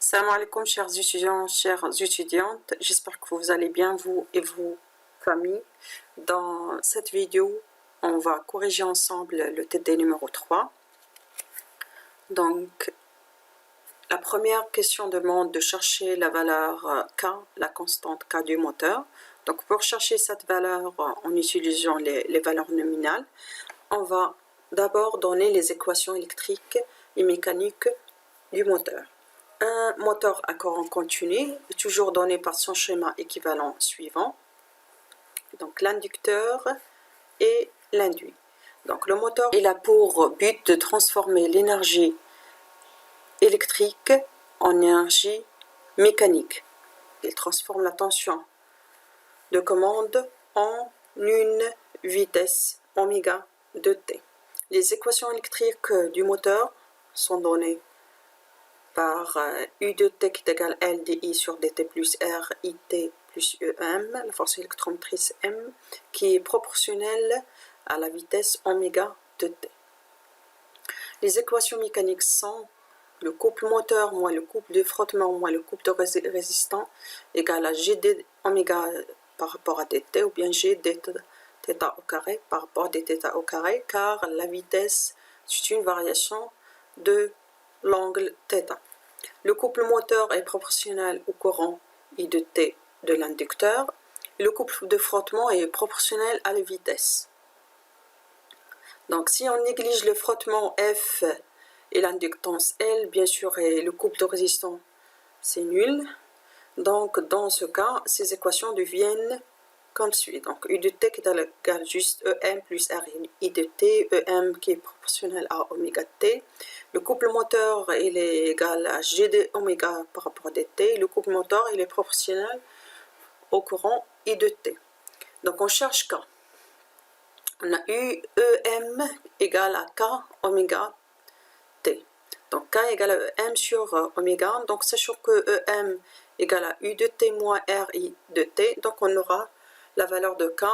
Salam alaikum chers étudiants, chères étudiantes, j'espère que vous allez bien, vous et vos familles. Dans cette vidéo, on va corriger ensemble le TD numéro 3. Donc, la première question demande de chercher la valeur K, la constante K du moteur. Donc, pour chercher cette valeur en utilisant les valeurs nominales, on va d'abord donner les équations électriques et mécaniques du moteur. Un moteur à courant continu est toujours donné par son schéma équivalent suivant. Donc l'inducteur et l'induit. Donc le moteur, il a pour but de transformer l'énergie électrique en énergie mécanique. Il transforme la tension de commande en une vitesse oméga de t. Les équations électriques du moteur sont données par U de T qui est égal à L dI sur dt plus R IT plus EM, la force électromotrice M, qui est proportionnelle à la vitesse oméga de T. Les équations mécaniques sont le couple moteur moins le couple de frottement moins le couple de résistant égal à G d oméga par rapport à dt ou bien G d θ au carré par rapport à dθ au carré, car la vitesse c'est une variation de l'angle θ. Le couple moteur est proportionnel au courant I de T de l'inducteur. Le couple de frottement est proportionnel à la vitesse. Donc si on néglige le frottement F et l'inductance L, bien sûr, et le couple de résistance, c'est nul. Donc dans ce cas, ces équations deviennent comme suit. Donc U de T qui est égal juste EM plus R I de T, EM qui est proportionnel à oméga T. Le couple moteur il est égal à G de oméga par rapport à dt. Le couple moteur il est proportionnel au courant I de T. Donc on cherche K. On a eu EM égale à K oméga T. Donc K égale à EM sur oméga. Donc sachant que EM égale à U de T moins R I de T. Donc on aura la valeur de K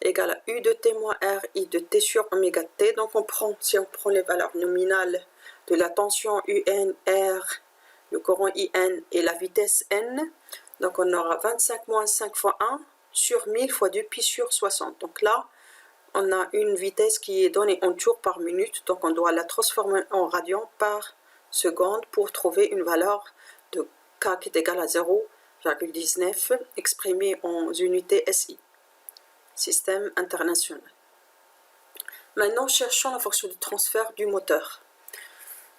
égale à U de T moins R I de T sur oméga T. Donc si on prend les valeurs nominales de la tension UN, R, le courant IN et la vitesse N, donc on aura 25 moins 5 fois 1 sur 1000 fois 2 pi sur 60. Donc là, on a une vitesse qui est donnée en tours par minute, donc on doit la transformer en radians par seconde pour trouver une valeur de K qui est égale à 0,19 exprimée en unités SI. Système international. Maintenant, cherchons la fonction de transfert du moteur.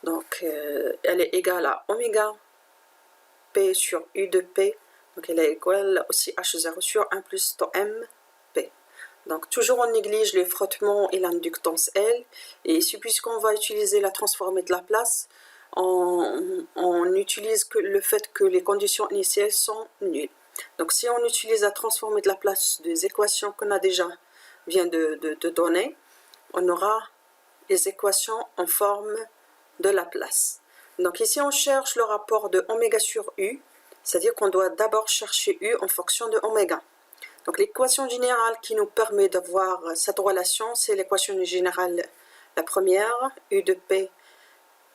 Donc, elle est égale à oméga P sur U de P. Donc, elle est égale aussi H0 sur 1 plus tau M P. Donc, toujours on néglige le frottement et l'inductance L. Et ici, puisqu'on va utiliser la transformée de Laplace, on utilise que le fait que les conditions initiales sont nulles. Donc si on utilise la transformée de Laplace des équations qu'on a déjà vient de donner, on aura les équations en forme de Laplace. Donc ici on cherche le rapport de oméga sur U, c'est-à-dire qu'on doit d'abord chercher U en fonction de oméga. Donc l'équation générale qui nous permet d'avoir cette relation, c'est l'équation générale la première, U de P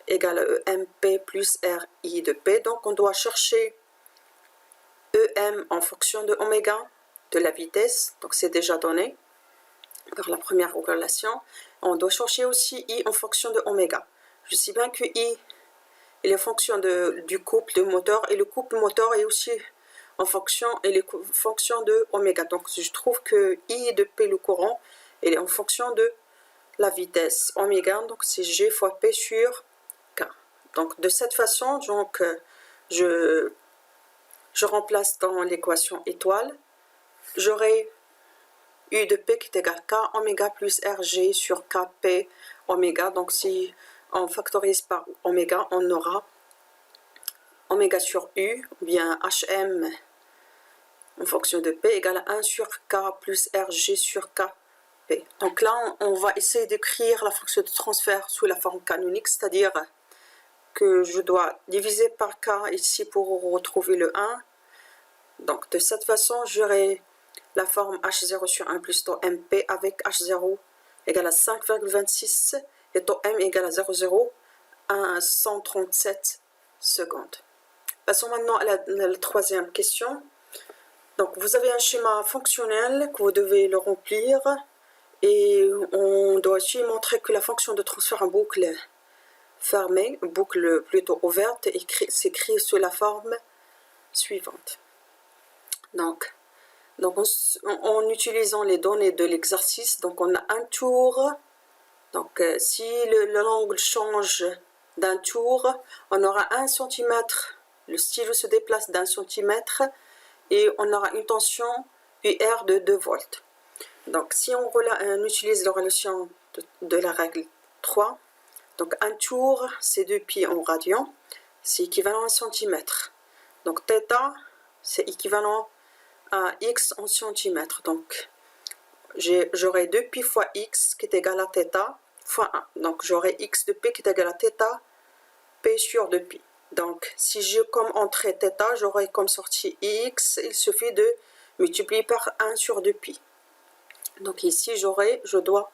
égale à EMP plus RI de P. Donc on doit chercher EM en fonction de oméga, de la vitesse, donc c'est déjà donné par la première relation. On doit chercher aussi I en fonction de oméga. Je sais bien que I est en fonction du couple de moteur, et le couple moteur est aussi en fonction, de oméga. Donc je trouve que I de P le courant, il est en fonction de la vitesse oméga, donc c'est G fois P sur K. Donc de cette façon, donc, je remplace dans l'équation étoile, j'aurai U de P qui est égal à K oméga plus RG sur KP oméga. Donc si on factorise par oméga, on aura oméga sur U, ou bien HM en fonction de P égale à 1 sur K plus RG sur KP. Donc là, on va essayer d'écrire la fonction de transfert sous la forme canonique, c'est-à-dire que je dois diviser par K ici pour retrouver le 1. Donc de cette façon, j'aurai la forme H0 sur 1 plus tau MP avec H0 égale à 5,26 et tau M égale à 0,01 137 secondes. Passons maintenant à la troisième question. Donc, vous avez un schéma fonctionnel que vous devez le remplir et on doit aussi montrer que la fonction de transfert en boucle fermée, boucle plutôt ouverte, s'écrit sous la forme suivante. Donc en utilisant les données de l'exercice, donc on a un tour. Donc si l'angle change d'un tour, on aura 1 cm, le stylo se déplace d'1 cm et on aura une tension UR de 2 volts. Donc si on utilise la relation de la règle 3, donc un tour c'est 2π en radian, c'est équivalent à 1 cm. Donc θ c'est équivalent à x en centimètres. Donc j'aurai 2π fois x qui est égal à θ fois 1. Donc j'aurai x de p qui est égal à θ p sur 2π. Donc si j'ai comme entrée θ, j'aurai comme sortie x, il suffit de multiplier par 1 sur 2π. Donc ici je dois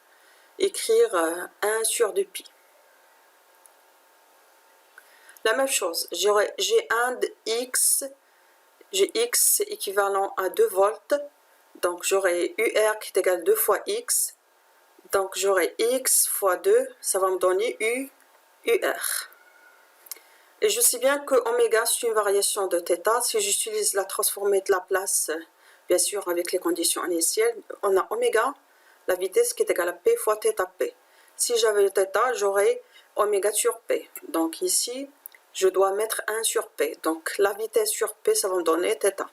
écrire 1 sur 2π. La même chose, j'ai un de x, j'ai x équivalent à 2 volts, donc j'aurai UR qui est égal à 2 fois x, donc j'aurai x fois 2, ça va me donner UR. Et je sais bien que oméga c'est une variation de θ, si j'utilise la transformée de Laplace, bien sûr avec les conditions initiales, on a oméga, la vitesse qui est égale à p fois θp. Si j'avais le θ, j'aurais oméga sur p. Donc ici, je dois mettre 1 sur p. Donc la vitesse sur p, ça va me donner θ.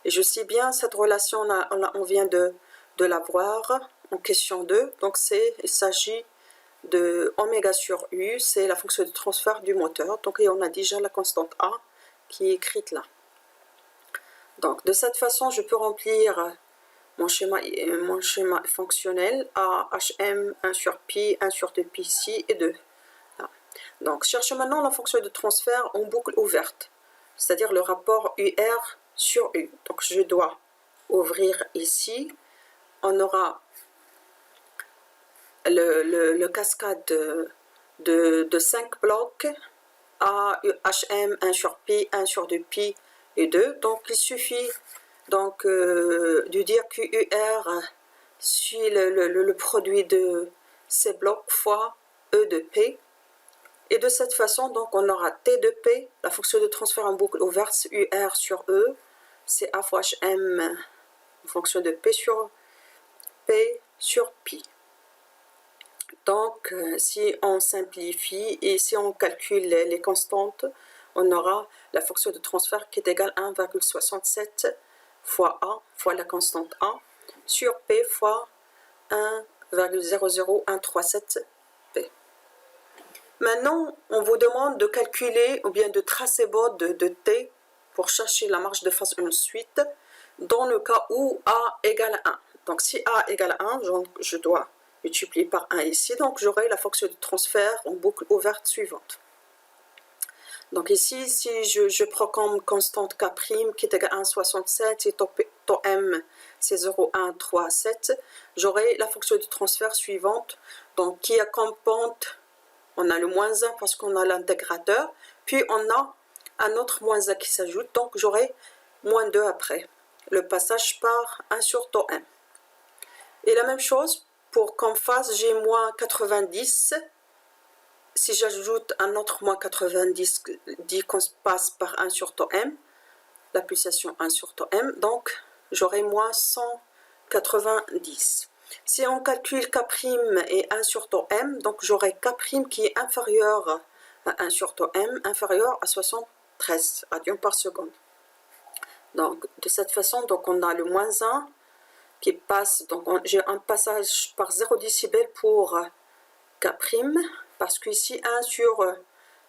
Et je sais bien cette relation, on vient de la voir en question 2. Donc il s'agit de oméga sur u, c'est la fonction de transfert du moteur. Donc et on a déjà la constante A qui est écrite là. Donc de cette façon, je peux remplir mon schéma fonctionnel à HM 1 sur pi, 1 sur 2pi ici et 2. Là. Donc cherche maintenant la fonction de transfert en boucle ouverte, c'est-à-dire le rapport UR sur U. Donc je dois ouvrir ici. On aura le cascade de 5 blocs à HM 1 sur pi, 1 sur 2pi et 2. Donc il suffit donc de dire que UR suit le produit de ces blocs fois E de P. Et de cette façon, donc on aura T de P, la fonction de transfert en boucle ouverte, UR sur E, c'est A fois HM en fonction de P sur pi. Donc, si on simplifie et si on calcule les constantes, on aura la fonction de transfert qui est égale à 1,67 fois A fois la constante A sur P fois 1,00137 P. Maintenant, on vous demande de calculer ou bien de tracer bord de T pour chercher la marge de phase ensuite dans le cas où A égale à 1. Donc, si A égale à 1, je dois multiplier par 1 ici, donc j'aurai la fonction de transfert en boucle ouverte suivante. Donc ici, si je prends comme constante K' qui est égale à 1,67 et taux M c'est 0,137, j'aurai la fonction de transfert suivante, donc qui a comme pente, on a le moins 1 parce qu'on a l'intégrateur, puis on a un autre moins 1 qui s'ajoute, donc j'aurai moins 2 après, le passage par 1 sur taux M. Et la même chose, pour qu'en face j'ai moins 90, si j'ajoute un autre moins 90, dit qu'on passe par 1 sur taux M, la pulsation 1 sur taux M, donc j'aurai moins 190. Si on calcule K' et 1 sur taux M, donc j'aurai K' qui est inférieur à 1 sur taux M, inférieur à 73 radians par seconde. Donc de cette façon, donc on a le moins 1 qui passe, donc j'ai un passage par 0 décibel pour K', parce qu'ici 1 sur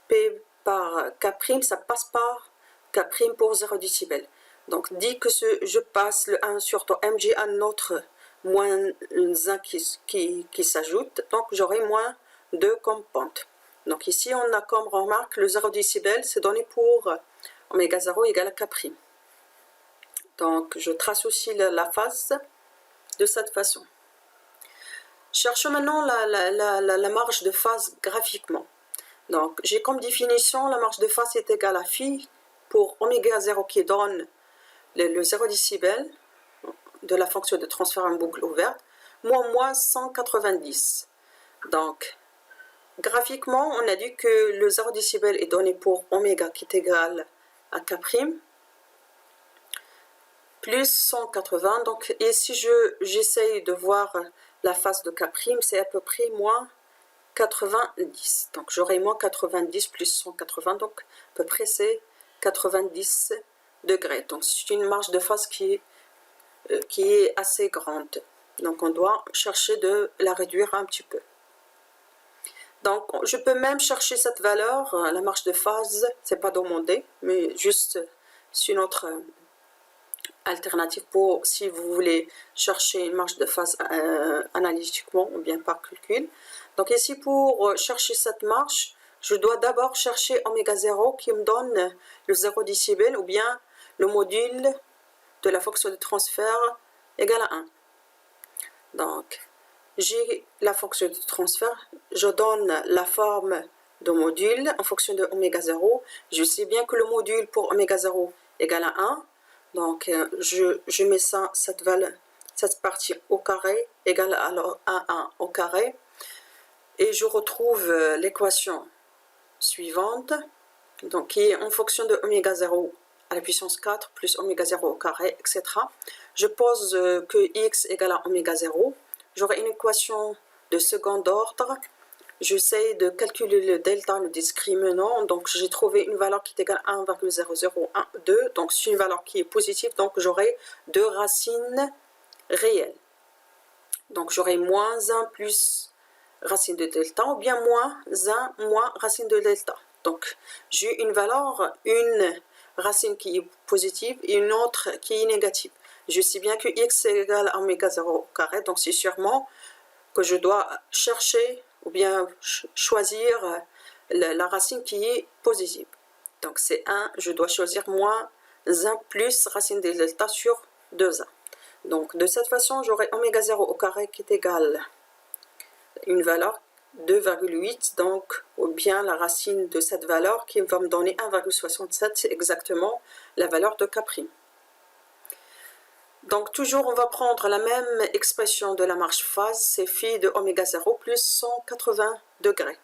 P par K', ça passe par K' pour 0 décibel. Donc dès que je passe le 1 sur taux M, j'ai un autre moins 1 qui s'ajoute, donc j'aurai moins 2 comme pente. Donc ici on a comme remarque le 0 décibel, c'est donné pour oméga 0 égale à K'. Donc je trace aussi la phase de cette façon. Cherchons maintenant la marge de phase graphiquement. Donc j'ai comme définition la marge de phase est égale à phi pour oméga 0 qui donne le 0 décibel de la fonction de transfert en boucle ouverte, moins 190. Donc, graphiquement, on a dit que le 0 décibel est donné pour oméga qui est égal à K', plus 180. Donc, et si j'essaye de voir la face de K', c'est à peu près moins 90. Donc, j'aurai moins 90 plus 180. Donc, à peu près, c'est 90 degrés. Donc, c'est une marge de phase qui est assez grande. Donc, on doit chercher de la réduire un petit peu. Donc, je peux même chercher cette valeur, la marge de phase, c'est pas demandé, mais juste c'est une autre alternative pour si vous voulez chercher une marge de phase analytiquement ou bien par calcul. Donc ici, pour chercher cette marge, je dois d'abord chercher oméga 0 qui me donne le 0 décibel ou bien le module de la fonction de transfert égale à 1. Donc, j'ai la fonction de transfert, je donne la forme de module en fonction de oméga 0. Je sais bien que le module pour oméga 0 égale à 1. Donc, je mets cette partie au carré égale à 1 au carré. Et je retrouve l'équation suivante, donc qui est en fonction de oméga 0 à la puissance 4 plus oméga 0 au carré, etc. Je pose que x égale à oméga 0. J'aurai une équation de second ordre. J'essaie de calculer le delta, le discriminant. Donc, j'ai trouvé une valeur qui est égale à 1,0012. Donc, c'est une valeur qui est positive. Donc, j'aurai deux racines réelles. Donc, j'aurai moins 1 plus racine de delta ou bien moins 1 moins racine de delta. Donc, j'ai une valeur, une racine qui est positive et une autre qui est négative. Je sais bien que x est égal à oméga 0 au carré, donc c'est sûrement que je dois chercher ou bien choisir la racine qui est positive. Donc c'est 1, je dois choisir moins 1 plus racine de delta sur 2a. Donc de cette façon, j'aurai oméga 0 au carré qui est égal à une valeur 2,8, donc ou bien la racine de cette valeur qui va me donner 1,67, c'est exactement la valeur de K'. Donc toujours on va prendre la même expression de la marge phase, c'est phi de oméga 0 plus 180 degrés.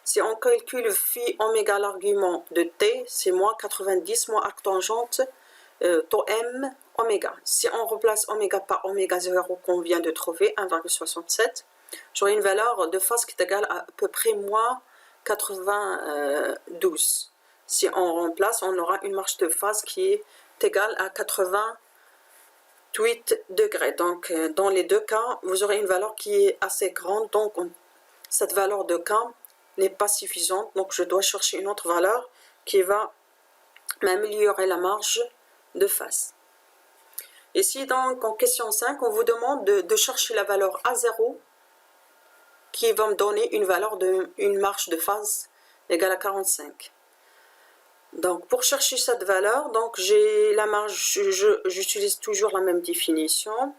Si on calcule phi oméga l'argument de t, c'est moins 90 moins arc tangente taux m oméga. Si on remplace oméga par oméga 0 qu'on vient de trouver, 1,67, j'aurai une valeur de phase qui est égale à peu près moins 92. Si on remplace, on aura une marge de phase qui est égale à 88 degrés. Donc, dans les deux cas, vous aurez une valeur qui est assez grande. Donc, cette valeur de K n'est pas suffisante. Donc, je dois chercher une autre valeur qui va m'améliorer la marge de phase. Ici, donc, en question 5, on vous demande de chercher la valeur A0 qui va me donner une valeur une marge de phase égale à 45. Donc, pour chercher cette valeur, donc j'ai la marge, j'utilise toujours la même définition,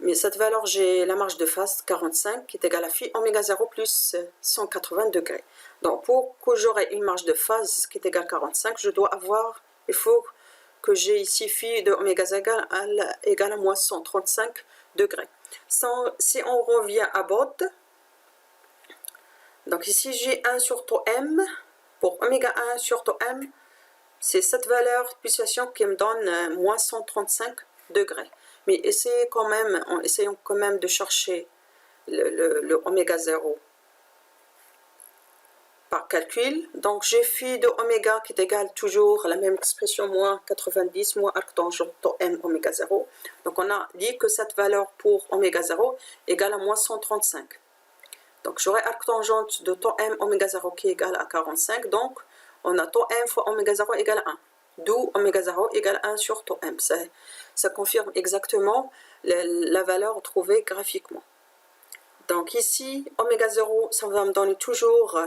mais cette valeur, j'ai la marge de phase 45 qui est égale à phi oméga 0 plus 180 degrés. Donc, pour que j'aurai une marge de phase qui est égale à 45, il faut que j'ai ici phi de oméga 0 égale à moins 135 degrés. Si on revient à Bode, donc ici j'ai 1 sur taux m, pour oméga 1 sur taux m, c'est cette valeur de pulsation qui me donne moins 135 degrés. Mais essayons quand même de chercher le oméga 0 par calcul. Donc j'ai phi de oméga qui est égal toujours à la même expression, moins 90, moins arc tangente taux m oméga 0. Donc on a dit que cette valeur pour oméga 0 égale à moins 135. Donc j'aurai arc tangente de taux m oméga 0 qui est égal à 45. Donc on a taux m fois oméga 0 égale à 1. D'où oméga 0 égale 1 sur taux m. Ça confirme exactement la valeur trouvée graphiquement. Donc ici, oméga 0, ça va me donner toujours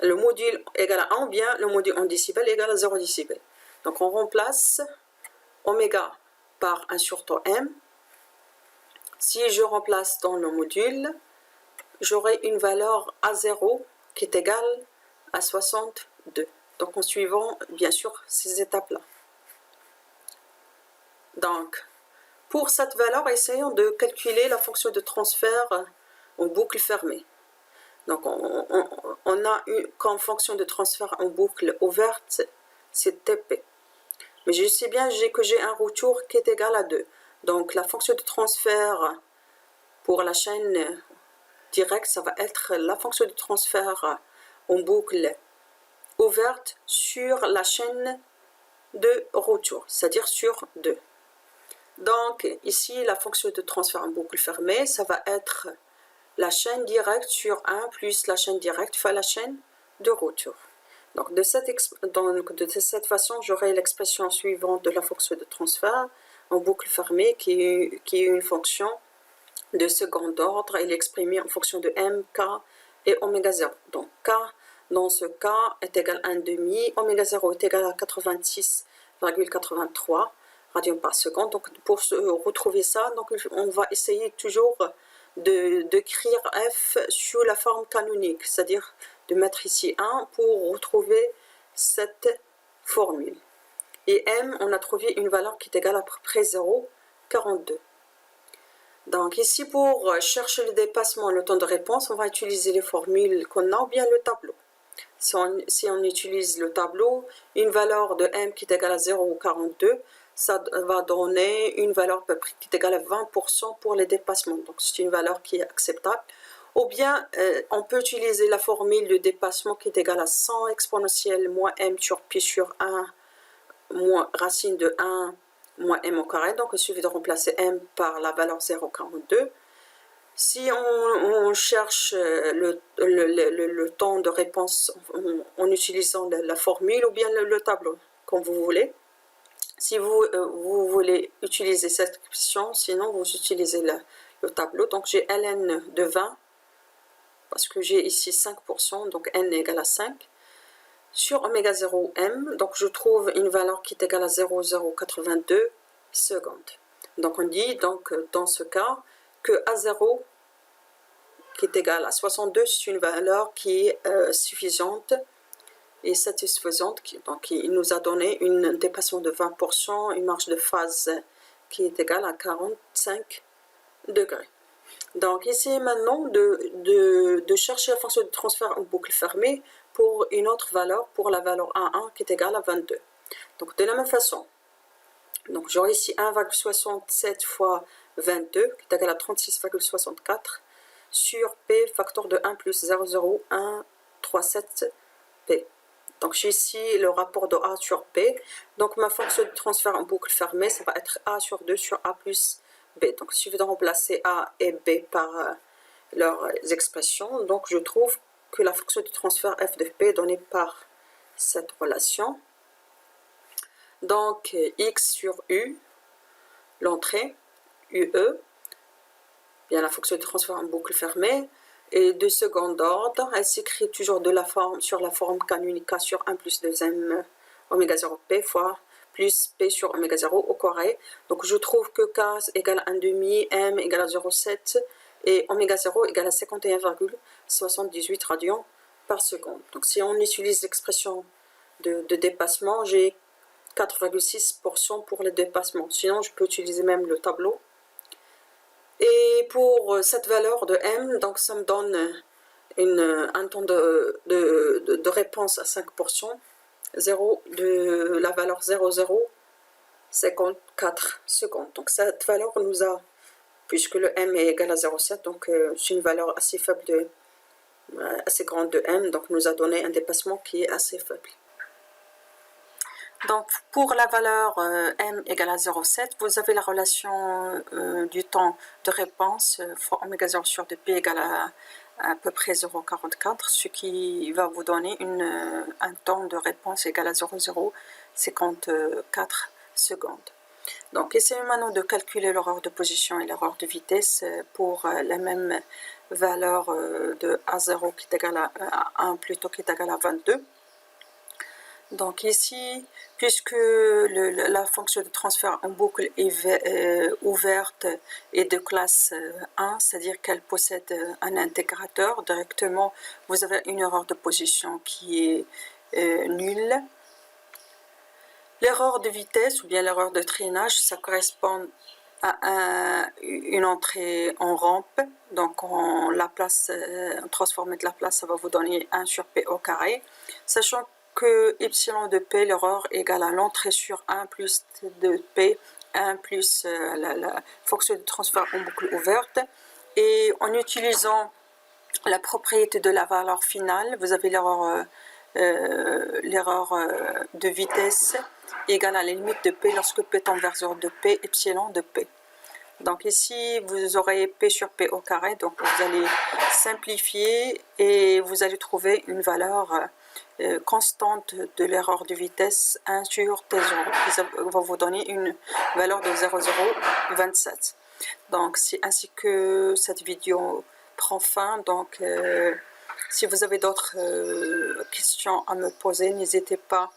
le module égal à 1 ou bien le module en décibels égal à 0 décibels. Donc on remplace oméga par 1 sur taux m. Si je remplace dans le module, j'aurai une valeur A0 qui est égale à 62. donc en suivant bien sûr ces étapes-là. Donc, pour cette valeur, essayons de calculer la fonction de transfert en boucle fermée. Donc, on a comme fonction de transfert en boucle ouverte, c'est TP. Mais je sais bien que j'ai un retour qui est égal à 2. Donc, la fonction de transfert pour la chaîne directe, ça va être la fonction de transfert en boucle ouverte sur la chaîne de retour, c'est-à-dire sur 2. Donc, ici, la fonction de transfert en boucle fermée, ça va être la chaîne directe sur 1 plus la chaîne directe fois la chaîne de retour. Donc, de cette façon, j'aurai l'expression suivante de la fonction de transfert en boucle fermée qui est une fonction de second ordre. Elle est exprimée en fonction de m, k et oméga 0. Donc, k dans ce cas est égal à 1 demi, oméga 0 est égal à 86,83 radians par seconde. Donc, pour retrouver ça, donc, on va essayer toujours d'écrire f sous la forme canonique, c'est-à-dire de mettre ici 1 pour retrouver cette formule. Et m, on a trouvé une valeur qui est égale à peu près 0,42. Donc ici, pour chercher le dépassement, le temps de réponse, on va utiliser les formules qu'on a ou bien le tableau. Si on utilise le tableau, une valeur de m qui est égale à 0,42, ça va donner une valeur à peu près qui est égale à 20% pour les dépassements. Donc c'est une valeur qui est acceptable. Ou bien, on peut utiliser la formule de dépassement qui est égale à 100 exponentielle moins m sur pi sur 1 moins racine de 1 moins m au carré. Donc il suffit de remplacer m par la valeur 0,42. Si on cherche le temps de réponse en utilisant la formule ou bien le tableau, comme vous voulez. Si vous voulez utiliser cette expression, sinon vous utilisez le tableau. Donc j'ai ln de 20, parce que j'ai ici 5%, donc n est égal à 5, sur oméga 0 m, donc je trouve une valeur qui est égale à 0,082 secondes. Donc on dit donc dans ce cas que A0 qui est égal à 62, c'est une valeur qui est suffisante et satisfaisante. Donc il nous a donné un dépassement de 20%, une marge de phase qui est égale à 45 degrés. Donc ici maintenant de chercher la fonction de transfert en boucle fermée pour une autre valeur, pour la valeur A1 qui est égale à 22. Donc de la même façon, donc j'aurai ici 1,67 fois 22 qui est égal à 36,64 sur P facteur de 1 plus 0,0137 P. Donc j'ai ici le rapport de A sur P. Donc ma fonction de transfert en boucle fermée, ça va être A sur 2 sur A plus B. Donc il suffit de remplacer A et B par leurs expressions. Donc je trouve que la fonction de transfert f de P est donnée par cette relation. Donc x sur u, l'entrée, UE, bien la fonction de transfert en boucle fermée, et de second ordre, elle s'écrit toujours sur la forme canonique K sur 1 plus 2m oméga 0 P fois plus P sur oméga 0 au carré. Donc je trouve que K égale à 1 demi, M égale à 0,7 et oméga 0 égale à 51,78 radians par seconde. Donc si on utilise l'expression de dépassement, j'ai 4,6% pour le dépassement. Sinon, je peux utiliser même le tableau. Et pour cette valeur de M, donc ça me donne un temps de réponse à 5%, de la valeur 0,054 secondes. Donc cette valeur nous a, puisque le M est égal à 0,7, donc c'est une valeur assez faible, assez grande de M, donc nous a donné un dépassement qui est assez faible. Donc, pour la valeur m égale à 0,7, vous avez la relation du temps de réponse fois oméga 0 sur 2p égale à peu près 0,44, ce qui va vous donner un temps de réponse égal à 0,054 secondes. Donc, essayons maintenant de calculer l'erreur de position et l'erreur de vitesse pour la même valeur de A0 qui est égal à 1 plutôt qui est égal à 22. Donc ici, puisque la fonction de transfert en boucle est ouverte et de classe 1, c'est-à-dire qu'elle possède un intégrateur, directement vous avez une erreur de position qui nulle. L'erreur de vitesse ou bien l'erreur de traînage, ça correspond à une entrée en rampe. Donc on transformer de la place, ça va vous donner 1 sur P au carré. Sachant que epsilon de P, l'erreur égale à l'entrée sur 1 plus de P, 1 plus la fonction de transfert en boucle ouverte. Et en utilisant la propriété de la valeur finale, vous avez l'erreur de vitesse égale à la limite de P lorsque P tend vers 0 de P, epsilon de P. Donc ici, vous aurez P sur P au carré, donc vous allez simplifier et vous allez trouver une valeur constante de l'erreur de vitesse 1 sur T0, qui va vous donner une valeur de 0,027. Donc c'est ainsi que cette vidéo prend fin. Donc si vous avez d'autres questions à me poser, n'hésitez pas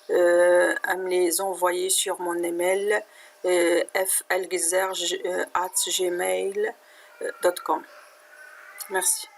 à me les envoyer sur mon email flguizer@gmail.com. Merci.